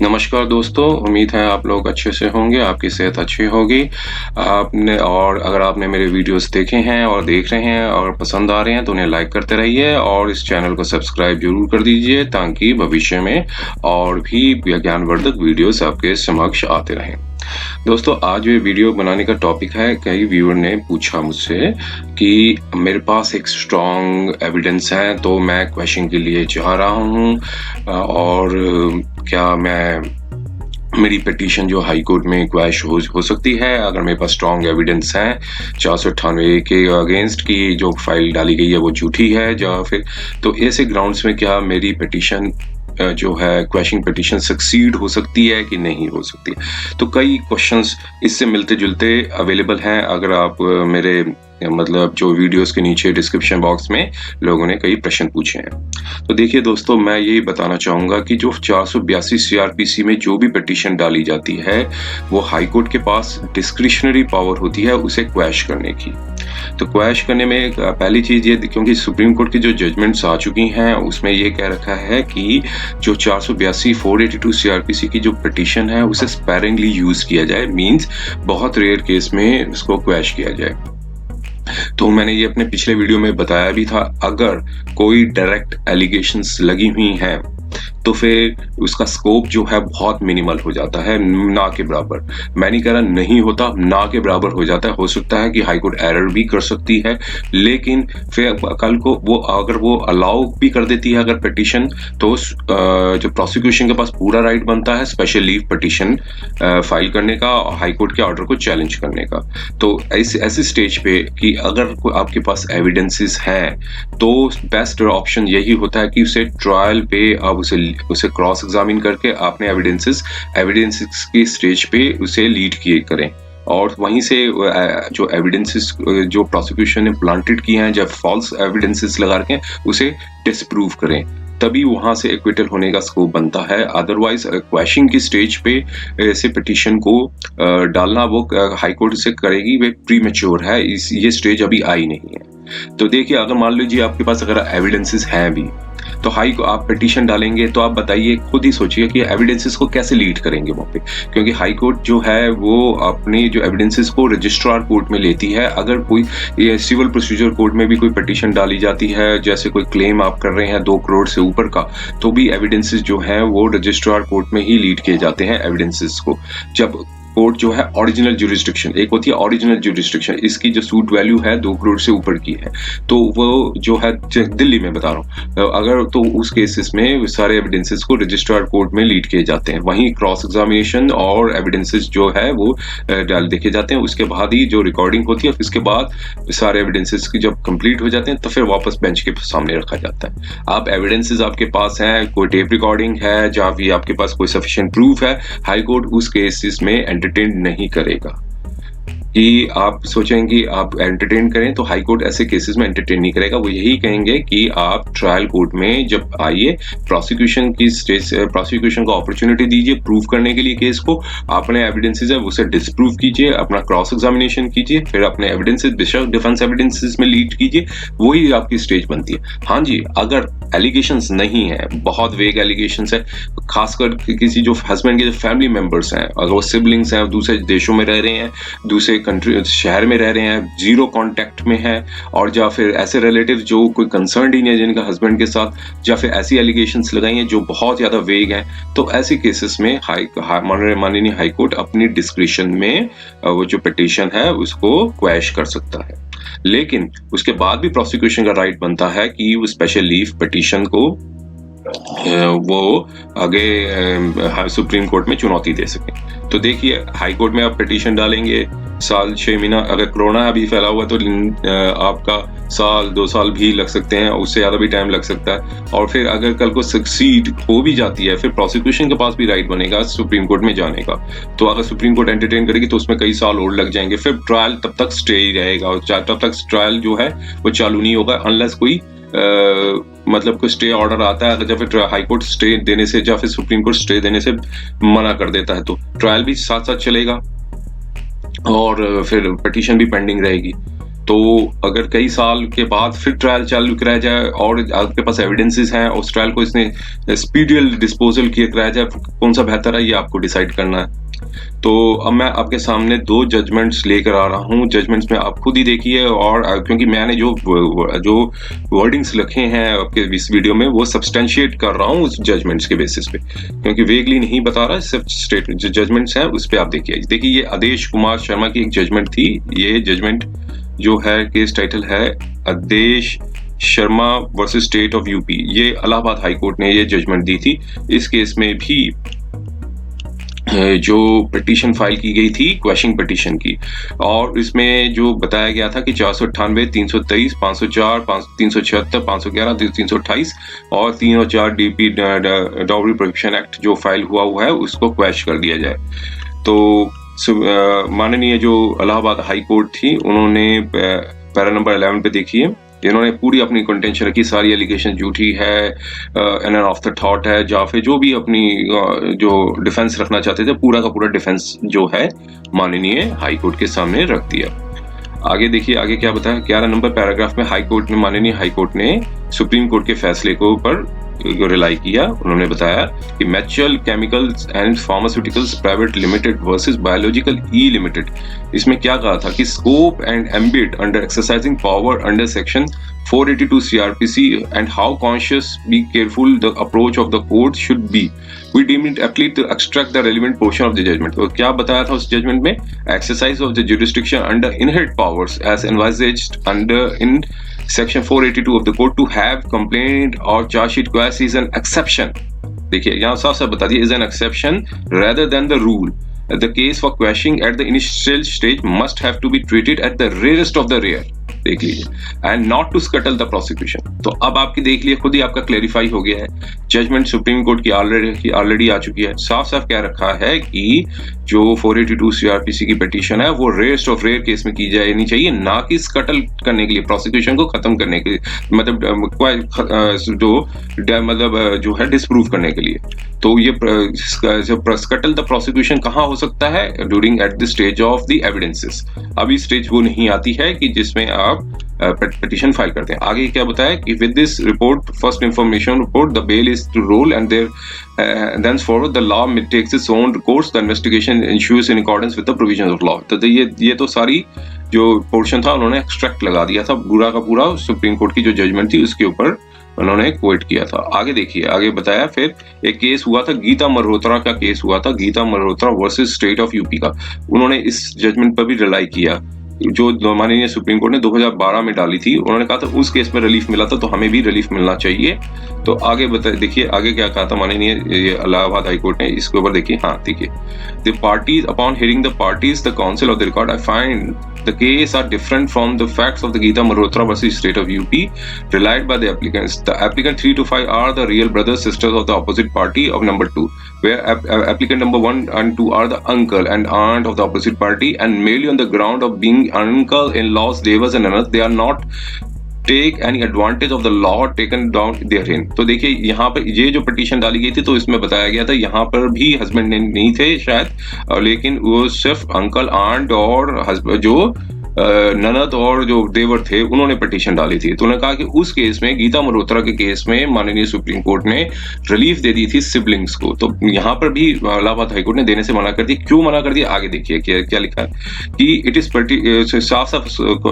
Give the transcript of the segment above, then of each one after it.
नमस्कार दोस्तों, उम्मीद है आप लोग अच्छे से होंगे, आपकी सेहत अच्छी होगी। अगर आपने मेरे वीडियोस देखे हैं और देख रहे हैं और पसंद आ रहे हैं तो उन्हें लाइक करते रहिए और इस चैनल को सब्सक्राइब ज़रूर कर दीजिए ताकि भविष्य में और भी ज्ञानवर्धक वीडियोस आपके समक्ष आते रहें। दोस्तों, आज ये वीडियो बनाने का टॉपिक है, कई व्यूअर ने पूछा मुझसे कि मेरे पास एक स्ट्रॉन्ग एविडेंस है तो मैं क्वेश्चन के लिए जा रहा हूँ और क्या मेरी पिटीशन जो हाई कोर्ट में क्वैश हो सकती है अगर मेरे पास स्ट्रॉन्ग एविडेंस है 498 के अगेंस्ट की जो फाइल डाली गई है वो झूठी है या फिर तो ऐसे ग्राउंड्स में क्या मेरी पिटीशन जो है क्वैशिंग पिटीशन सक्सीड हो सकती है कि नहीं हो सकती है। तो कई क्वेश्चंस इससे मिलते जुलते अवेलेबल हैं। अगर आप मेरे मतलब जो वीडियोस के नीचे डिस्क्रिप्शन बॉक्स में लोगों ने कई प्रश्न पूछे हैं। तो देखिए दोस्तों, मैं यही बताना चाहूँगा कि जो 482 सीआरपीसी में जो भी पिटीशन डाली जाती है वो हाई कोर्ट के पास डिस्क्रिशनरी पावर होती है उसे क्वैश करने की। तो क्वैश करने में पहली चीज़ ये, क्योंकि सुप्रीम कोर्ट की जो जजमेंट्स आ चुकी हैं उसमें ये कह रखा है कि जो 482 482 सीआरपीसी की जो पिटीशन है उसे स्पेरिंगली यूज़ किया जाए, मीन्स बहुत रेयर केस में उसको क्वैश किया जाए। तो मैंने ये अपने पिछले वीडियो में बताया भी था, अगर कोई डायरेक्ट एलिगेशंस लगी हुई हैं तो फिर उसका स्कोप जो है बहुत मिनिमल हो जाता है, ना के बराबर। मैं नहीं कह रहा नहीं होता, ना के बराबर हो जाता है। हो सकता है कि हाई कोर्ट एरर भी कर सकती है, लेकिन फिर कल को वो अगर वो अलाउ भी कर देती है अगर पिटीशन, तो जो प्रोसिक्यूशन के पास पूरा राइट बनता है स्पेशल लीव पिटीशन फाइल करने का, हाई कोर्ट के ऑर्डर को चैलेंज करने का। तो ऐसे स्टेज पे कि अगर आपके पास एविडेंसेस हैं तो बेस्ट ऑप्शन यही होता है कि उसे ट्रायल पे आप उसे क्रॉस एग्जामिन करके आपने एविडेंसेस की स्टेज पे उसे लीड किए करें और वहीं से जो एविडेंसेस जो प्रोसिक्यूशन ने प्लांटेड किए हैं, जब फॉल्स एविडेंसेस लगा के उसे डिसप्रूव करें, तभी वहां से एक्विटल होने का स्कोप बनता है। अदरवाइज क्वैशिंग की स्टेज पे ऐसे पिटीशन को डालना वो हाई कोर्ट से करेगी, वे प्रीमेच्योर है, ये स्टेज अभी आई नहीं है। तो देखिए, अगर मान लीजिए आपके पास अगर एविडेंसेस हैं भी तो आप पिटीशन डालेंगे तो आप बताइए, खुद ही सोचिए कि एविडेंसेस को कैसे लीड करेंगे वहाँ पे, क्योंकि हाई कोर्ट जो है वो अपनी जो एविडेंसेस को रजिस्ट्रार कोर्ट में लेती है। अगर कोई सिविल प्रोसीजर कोर्ट में भी कोई पिटीशन डाली जाती है, जैसे कोई क्लेम आप कर रहे हैं 2 करोड़ से ऊपर का, तो भी एविडेंसेस जो है वो रजिस्ट्रार कोर्ट में ही लीड किए जाते हैं एविडेंसेस को। जब कोर्ट जो है ओरिजिनल ज्यूरिसडिक्शन, एक होती है ओरिजिनल ज्यूरिसडिक्शन, इसकी जो सूट वैल्यू है 2 करोड़ से ऊपर की है, तो वो जो है दिल्ली में बता रहा हूँ, अगर तो उस केसेस में सारे एविडेंसेस को रजिस्ट्रार कोर्ट में लीड किए जाते हैं। वहीं क्रॉस एग्जामिनेशन और एविडेंसेस जो है वो डाल देखे जाते हैं, उसके बाद ही जो रिकॉर्डिंग होती है, उसके बाद सारे एविडेंसेस की जब कंप्लीट हो जाते हैं तो फिर वापस बेंच के सामने रखा जाता है। आप एविडेंसेस आपके पास हैं, कोई टेप रिकॉर्डिंग है या फिर आपके पास कोई सफिशिएंट प्रूफ है, हाई कोर्ट उस केसेस में एंटरटेन नहीं करेगा। कि आप सोचेंगे आप एंटरटेन करें तो हाई कोर्ट ऐसे केसेस में एंटरटेन नहीं करेगा। वो यही कहेंगे कि आप ट्रायल कोर्ट में जब आइए, प्रोसिक्यूशन को अपॉर्चुनिटी दीजिए प्रूव करने के लिए केस को, अपने एविडेंसेस है उसे डिसप्रूव कीजिए, अपना क्रॉस एग्जामिनेशन कीजिए, फिर अपने एविडेंसेस डिफेंस एविडेंसेस में लीड कीजिए, वही आपकी स्टेज बनती है। हाँ जी, अगर एलिगेशंस नहीं है, बहुत वेग एलिगेशंस है, खासकर किसी जो हस्बैंड के जो फैमिली मेंबर्स हैं, अगर वो सिबलिंग्स हैं, दूसरे देशों में रह रहे हैं, दूसरे कंट्री शहर में रह रहे हैं, जीरो कांटेक्ट में है, और या फिर ऐसे रिलेटिव जो कोई कंसर्न ही नहीं है जिनका हस्बैंड के साथ, या फिर ऐसी एलिगेशंस लगाई हैं जो बहुत ज्यादा वेग हैं, तो ऐसे केसेस में माननीय हाई कोर्ट अपनी डिस्क्रिशन में वो जो पिटीशन है उसको क्वैश कर सकता है। लेकिन उसके बाद भी प्रोसिक्यूशन का राइट बनता है कि वो स्पेशल लीव पिटीशन को वो आगे सुप्रीम कोर्ट में चुनौती दे सके। तो देखिए, हाई कोर्ट में आप पिटीशन डालेंगे, साल 6 महीना, अगर कोरोना अभी फैला हुआ तो आपका साल 2 साल भी लग सकते हैं, उससे ज़्यादा भी टाइम लग सकता है। और फिर अगर कल को सक्सीड हो भी जाती है, फिर प्रोसिक्यूशन के पास भी राइट बनेगा सुप्रीम कोर्ट में जाने का। तो अगर सुप्रीम कोर्ट एंटरटेन करेगी तो उसमें कई साल और लग जाएंगे, फिर ट्रायल तब तक स्टे ही रहेगा, और तब तक ट्रायल जो है वो चालू नहीं होगा अनलेस कोई मतलब कोई स्टे ऑर्डर आता है। अगर जब फिर हाई कोर्ट स्टे देने से या फिर सुप्रीम कोर्ट स्टे देने से मना कर देता है तो ट्रायल भी साथ साथ चलेगा और फिर पिटीशन भी पेंडिंग रहेगी। तो अगर कई साल के बाद फिर ट्रायल चालू कराया जाए और आपके पास एविडेंसेस हैं, उस ट्रायल को इसने स्पीडियल डिस्पोजल किया कराया जाए, कौन सा बेहतर है ये आपको डिसाइड करना है। तो अब मैं आपके सामने 2 जजमेंट्स लेकर आ रहा हूँ। जजमेंट्स में आप खुद ही देखिए, और क्योंकि मैंने जो वर्डिंग्स लिखे हैं आपके इस वीडियो में वो सब्सटेंशिएट कर रहा हूँ उस जजमेंट्स के बेसिस पे, क्योंकि वेगली नहीं बता रहा, सिर्फ स्टेटमेंट जो जजमेंट्स हैं उस पे आप देखिए ये आदेश कुमार शर्मा की एक जजमेंट थी। ये जजमेंट जो है, केस टाइटल है Aadesh Sharma versus state of UP. ये इलाहाबाद हाई कोर्ट ने ये जजमेंट दी थी। इस केस में भी जो पिटीशन फाइल की गई थी क्वेश्चन पिटीशन की, और इसमें जो बताया गया था कि 498, 323, 504, 376, 511, 328 और 3 और 4 DP डाउरी प्रोहिबिशन एक्ट जो फाइल हुआ है उसको क्वैश कर दिया जाए। तो माननीय जो इलाहाबाद हाई कोर्ट थी, उन्होंने पैरा नंबर 11 पे देखिए, इन्होंने पूरी अपनी कंटेंशन रखी, सारी एलिगेशन झूठी है, एन ऑफ द थॉट है, या फिर जो भी अपनी जो डिफेंस रखना चाहते थे, पूरा का पूरा डिफेंस जो है माननीय हाई कोर्ट के सामने रख दिया। आगे देखिए, आगे क्या बताया, 11 नंबर पैराग्राफ में माननीय हाई कोर्ट ने सुप्रीम कोर्ट के फैसले को ऊपर रिलाई किया। उन्होंने बताया कि mutual chemicals and pharmaceuticals private limited versus biological E limited, इसमें क्या कहा था कि scope and ambit under exercising power under section 482 CRPC and how conscious be careful the approach of the court should be, we deem it aptly to extract the relevant portion of the judgment। तो क्या बताया था उस judgement में, exercise of the jurisdiction under inherent powers as envisaged under in section 482 of the court to have complaint or charge sheet quash is an exception। देखिए यहाँ साफ साफ बता दिया, is an exception rather than the rule। The case for quashing at the initial stage must have to be treated at the rarest of the rare, देख लीजिए, and not to scuttle the prosecution. तो अब आपकी देख लिए, खुद ही आपका clarify हो गया है, जजमेंट सुप्रीम कोर्ट की ऑलरेडी आ चुकी है। साफ साफ क्या रखा है कि जो 482 CRPC की पिटीशन है वो रेयरेस्ट ऑफ रेयर केस में की जानी चाहिए, ना कि स्कटल करने के लिए, प्रोसिक्यूशन को खत्म करने के लिए, मतलब जो है डिसप्रूव करने के लिए। तो ये स्कटल द प्रोसिक्यूशन कहाँ हो सकता है, during at the stage of the evidences. अभी स्टेज वो नहीं आती है कि जिसमें आप पिटीशन फाइल करते हैं। आगे क्या बताया कि with this report, first information report, the bail is to rule and there thenceforward the law takes its own course, the investigation ensues in accordance with the provisions of law। तो ये तो सारी जो पोर्शन था उन्होंने extract लगा दिया था, पूरा का पूरा सुप्रीम कोर्ट की जो जजमेंट थी उसके ऊपर उन्होंने क्वेट किया था। आगे देखिए, आगे बताया, फिर एक केस हुआ था, गीता मल्होत्रा का केस हुआ था, Geeta Malhotra versus state of UP का। उन्होंने इस जजमेंट पर भी रिलाई किया जो माननीय सुप्रीम कोर्ट ने 2012 में डाली थी। उन्होंने कहा था उस केस में रिलीफ मिला था तो हमें भी रिलीफ मिलना चाहिए। तो आगे देखिए आगे क्या कहा था माननीय इलाहाबाद हाई कोर्ट ने इसके ऊपर, देखिए, हाँ देखिए, the parties upon hearing the parties the council of the record I find the case are different from the facts of the Geeta Malhotra versus state of UP relied by the applicants. The applicant 3 to 5 are the real brothers sisters of the opposite party of number 2, where applicant number 1 and 2 are the uncle and aunt of the opposite party, and merely on the ground of being uncle in laws, devas and nanath, they are not take any advantage of the law taken down therein. तो देखिए यहाँ पर ये जो petition डाली गई थी तो इसमें बताया गया था यहाँ पर भी हस्बैंड नहीं थे शायद, लेकिन वो सिर्फ अंकल, आंट और हस्बैंड जो ननद और जो देवर थे उन्होंने पिटीशन डाली थी। तो उन्होंने कहा कि उस केस में, गीता मल्होत्रा के केस में, माननीय सुप्रीम कोर्ट ने रिलीफ दे दी थी सिबलिंग्स को। तो यहाँ पर भी इलाहाबाद हाईकोर्ट ने देने से मना कर दिया। क्यों मना कर दिया, आगे देखिए क्या लिखा है कि इट इज साफ साफ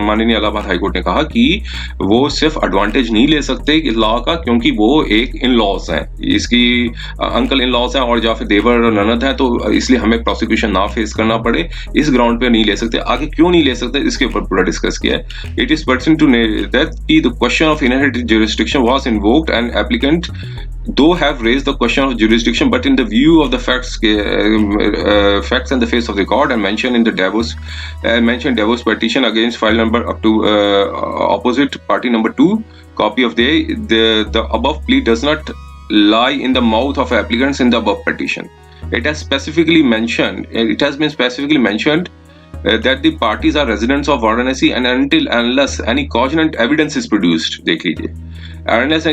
माननीय इलाहाबाद हाईकोर्ट ने कहा कि वो सिर्फ एडवांटेज नहीं ले सकते इस लॉ का, क्योंकि वो एक इन लॉज है, इसकी अंकल इन लॉज है और या फिर देवर और ननद है, तो इसलिए हमें प्रोसिक्यूशन ना फेस करना पड़े, इस ग्राउंड पे नहीं ले सकते। आगे क्यों नहीं ले सकते इसके ऊपर पूरा डिस्कस किया है। It is person to that कि the question of inherent jurisdiction was invoked and applicant though have raised the question of jurisdiction, but in the view of the facts and the face of the court, and mentioned in the divorce petition against file number up to opposite party number 2, copy of the above plea does not lie in the mouth of applicants in the above petition. It has been specifically mentioned that the parties are residents of Varanasi, and unless any cogent evidence is produced, देख लीजिए, unless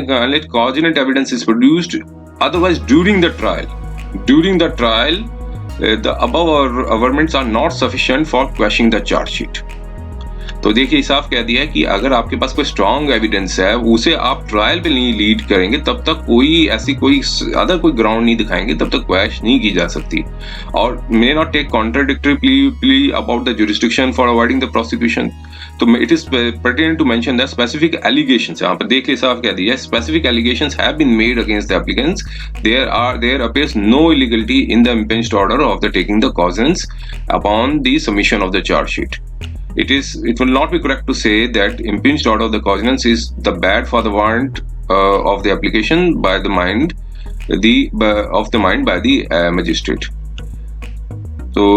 cogent evidence is produced, otherwise during the trial the above arguments are not sufficient for quashing the charge sheet. तो देखिए साफ कह दिया है कि अगर आपके पास कोई स्ट्रॉन्ग एविडेंस है, उसे आप ट्रायल पे नहीं लीड करेंगे, तब तक कोई ऐसी कोई अदर कोई ग्राउंड नहीं दिखाएंगे, तब तक क्वैश नहीं की जा सकती। और may not take contradictory plea about the jurisdiction for avoiding the prosecution. तो it is pertinent to mention the specific allegations, यहाँ पर देखिए साफ कह दिया, specific allegations have been made against the applicants, there appears no illegality in the impugned order of the taking the cognizance upon the submission of the chargesheet. It will not be correct to say that impinged order of the cognizance is the bad for the warrant of the application by the mind by the magistrate। तो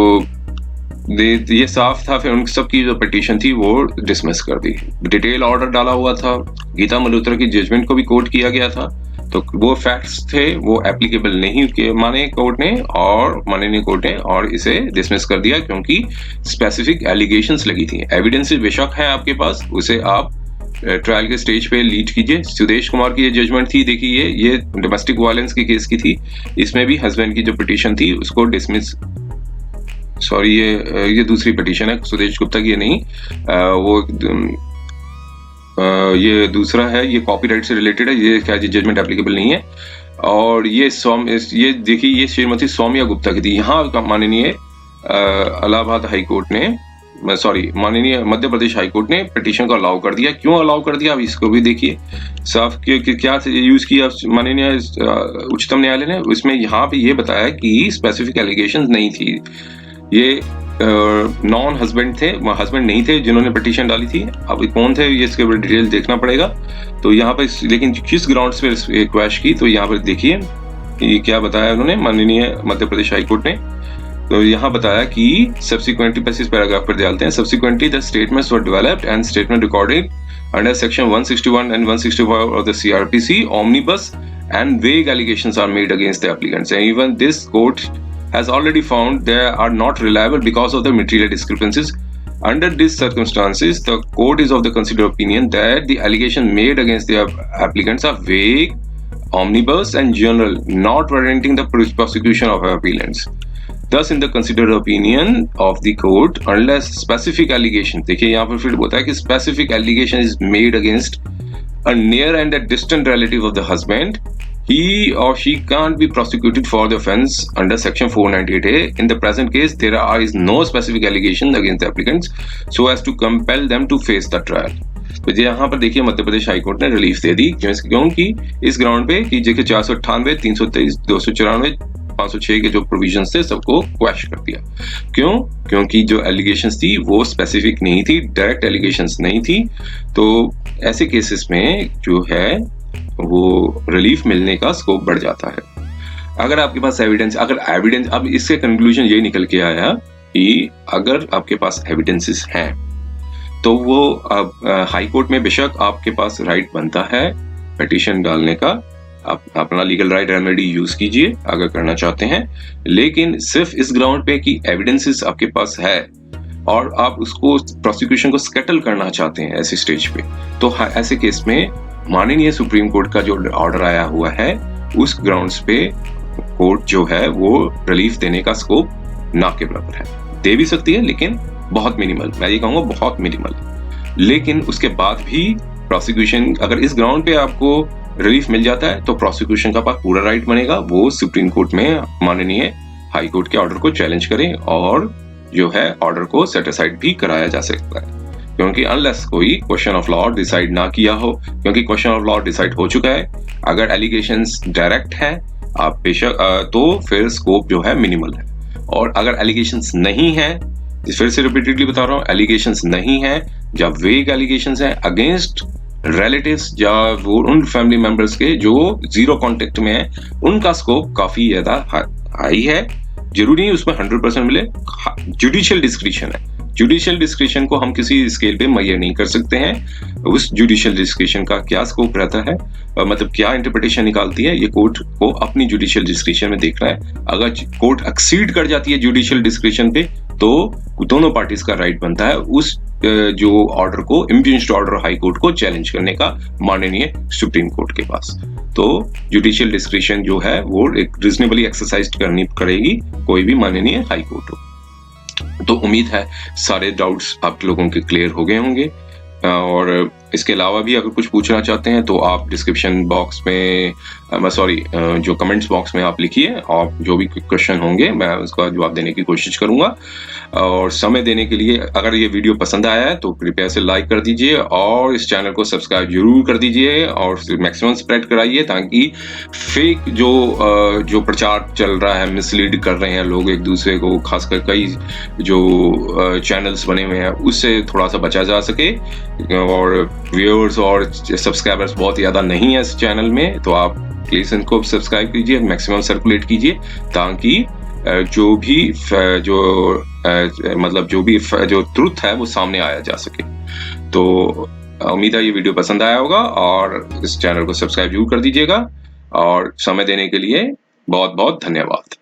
ये साफ था, फिर उन सबकी जो petition थी वो डिसमिस कर दी। डिटेल ऑर्डर डाला हुआ था, गीता मल्होत्रा की जजमेंट को भी कोट किया गया था, तो वो फैक्ट्स थे वो एप्लीकेबल नहीं माने कोर्ट ने, और माननीय कोर्ट ने, और इसे डिसमिस कर दिया क्योंकि स्पेसिफिक एलिगेशंस लगी थी। एविडेंसेस बेशक है आपके पास, उसे आप ट्रायल के स्टेज पे लीड कीजिए। सुदेश कुमार की ये जजमेंट थी, देखिए ये डोमेस्टिक वायलेंस के केस की थी, इसमें भी हस्बैंड की जो पिटीशन थी उसको डिसमिस, सॉरी ये दूसरी पिटीशन है, सुदेश गुप्ता की ये नहीं, ये दूसरा है, ये कॉपीराइट से रिलेटेड है, ये क्या जजमेंट एप्लीकेबल नहीं है। और ये देखिए ये श्रीमती सौम्या गुप्ता की थी। यहाँ माननीय इलाहाबाद हाई कोर्ट ने, सॉरी माननीय मध्य प्रदेश हाई कोर्ट ने पिटीशन को अलाउ कर दिया। क्यों अलाउ कर दिया, अब इसको भी देखिए साफ क्या यूज किया माननीय उच्चतम न्यायालय ने। उसमें यहाँ पे ये बताया कि स्पेसिफिक एलिगेशंस नहीं थी, ये नॉन हस्बैंड थे, हस्बैंड नहीं थे जिन्होंने पिटीशन डाली थी। अब कौन थे ये इसके डिटेल देखना पड़ेगा। तो यहाँ पर लेकिन किस ग्राउंड्स पे क्वैश की, तो यहाँ पर देखिए ये क्या बताया उन्होंने माननीय मध्य प्रदेश हाई कोर्ट ने। तो यहाँ बताया कि सब्सिक्वेंटली, बस इस पैराग्राफ पर डालते हैं, subsequently the statements were developed and statement recorded under section 161 and 165 of the CRPC omnibus and vague allegations are made against the applicants, and even this court has already found they are not reliable because of the material discrepancies. Under these circumstances, the court is of the considered opinion that the allegations made against the applicants are vague, omnibus and general, not warranting the prosecution of appellants. Thus, in the considered opinion of the court, unless specific allegation, देखिए यहाँ पर फिर बोलता है कि specific allegation is made against a near and a distant relative of the husband, he or she can't be prosecuted for the offence under section 498A. In the present case, there is no specific allegation against the applicants so as to compel them to face the trial. तो यहाँ पर देखिए Madhya Pradesh high court ने relief दे दी, क्योंकि इस ground पे कि देखिए 498, 323, 294, 506 के जो प्रोविजंस थे सबको क्वैश कर दिया। क्यों? क्योंकि जो एलिगेशंस थी वो स्पेसिफिक नहीं थी, डायरेक्ट एलिगेशंस नहीं थी। तो ऐसे केसेस में जो है वो रिलीफ मिलने का स्कोप बढ़ जाता है। अगर आपके पास एविडेंस, अब इससे कंक्लूजन ये निकल के आया कि अगर आपके पास एविडेंसेस हैं तो वो हाई कोर्ट में बेशक आपके पास राइट बनता है पिटीशन डालने का, आप अपना लीगल राइट रेमेडी यूज कीजिए अगर करना चाहते हैं। लेकिन सिर्फ इस ग्राउंड पे कि एविडेंसेस आपके पास है और आप उसको प्रोसिक्यूशन को स्केटल करना चाहते हैं ऐसे स्टेज पे, तो ऐसे केस में माननीय सुप्रीम कोर्ट का जो ऑर्डर आया हुआ है उस ग्राउंड्स पे कोर्ट जो है वो रिलीफ देने का स्कोप ना के बराबर है। दे भी सकती है लेकिन बहुत मिनिमल, मैं ये कहूंगा बहुत मिनिमल। लेकिन उसके बाद भी प्रोसिक्यूशन, अगर इस ग्राउंड पे आपको रिलीफ मिल जाता है तो प्रोसिक्यूशन का पास पूरा राइट बनेगा वो सुप्रीम कोर्ट में माननीय हाई कोर्ट के ऑर्डर को चैलेंज करें और जो है ऑर्डर को सेट असाइड भी कराया जा सकता है। क्योंकि अनलेस कोई क्वेश्चन ऑफ लॉ डिसाइड ना किया हो, क्योंकि क्वेश्चन ऑफ लॉ डिसाइड हो चुका है। अगर एलिगेशंस डायरेक्ट है आप बेशक तो फिर स्कोप जो है मिनिमल है, और अगर एलिगेशंस नहीं है, फिर से रिपीटेडली बता रहा हूँ, एलिगेशंस नहीं है, जब वेग एलिगेशंस है अगेंस्ट रिलेटिव्स या वो उन फैमिली मेंबर्स के जो जीरो कांटेक्ट में है, उनका स्कोप काफी ज्यादा हाई है। जरूरी नहीं उसमें 100% मिले, जुडिशियल डिस्क्रिशन है। जुडिशियल डिस्क्रिशन को हम किसी स्केल पे मेजर नहीं कर सकते हैं। उस जुडिशियल डिस्क्रिशन का क्या स्कोप रहता है, मतलब क्या इंटरप्रिटेशन निकालती है, ये कोर्ट को अपनी जुडिशियल डिस्क्रिशन में देखना है। अगर कोर्ट एक्सीड कर जाती है जुडिशियल डिस्क्रिशन पे तो दोनों पार्टीज का राइट बनता है उस जो ऑर्डर को, इम्पिंज्ड ऑर्डर हाई कोर्ट को चैलेंज करने का माननीय सुप्रीम कोर्ट के पास। तो जुडिशियल डिस्क्रिशन जो है वो एक रीजनेबली एक्सरसाइज करेगी कोई भी माननीय हाई कोर्ट हो। तो उम्मीद है सारे डाउट्स आप लोगों के क्लियर हो गए होंगे। और इसके अलावा भी अगर कुछ पूछना चाहते हैं तो आप डिस्क्रिप्शन बॉक्स में जो कमेंट्स बॉक्स में आप लिखिए, और जो भी क्वेश्चन होंगे मैं उसका जवाब देने की कोशिश करूंगा। और समय देने के लिए, अगर ये वीडियो पसंद आया है तो कृपया से लाइक कर दीजिए और इस चैनल को सब्सक्राइब जरूर कर दीजिए और मैक्सिमम स्प्रेड कराइए, ताकि फेक जो प्रचार चल रहा है, मिसलीड कर रहे हैं लोग एक दूसरे को, खासकर कई जो चैनल्स बने हुए हैं, उससे थोड़ा सा बचा जा सके। और व्यूअर्स और सब्सक्राइबर्स बहुत ज़्यादा नहीं है इस चैनल में, तो आप प्लीज़ इनको सब्सक्राइब कीजिए, मैक्सिमम सर्कुलेट कीजिए, ताकि जो भी जो ट्रुथ है वो सामने आया जा सके। तो उम्मीद है ये वीडियो पसंद आया होगा, और इस चैनल को सब्सक्राइब जरूर कर दीजिएगा। और समय देने के लिए बहुत बहुत धन्यवाद।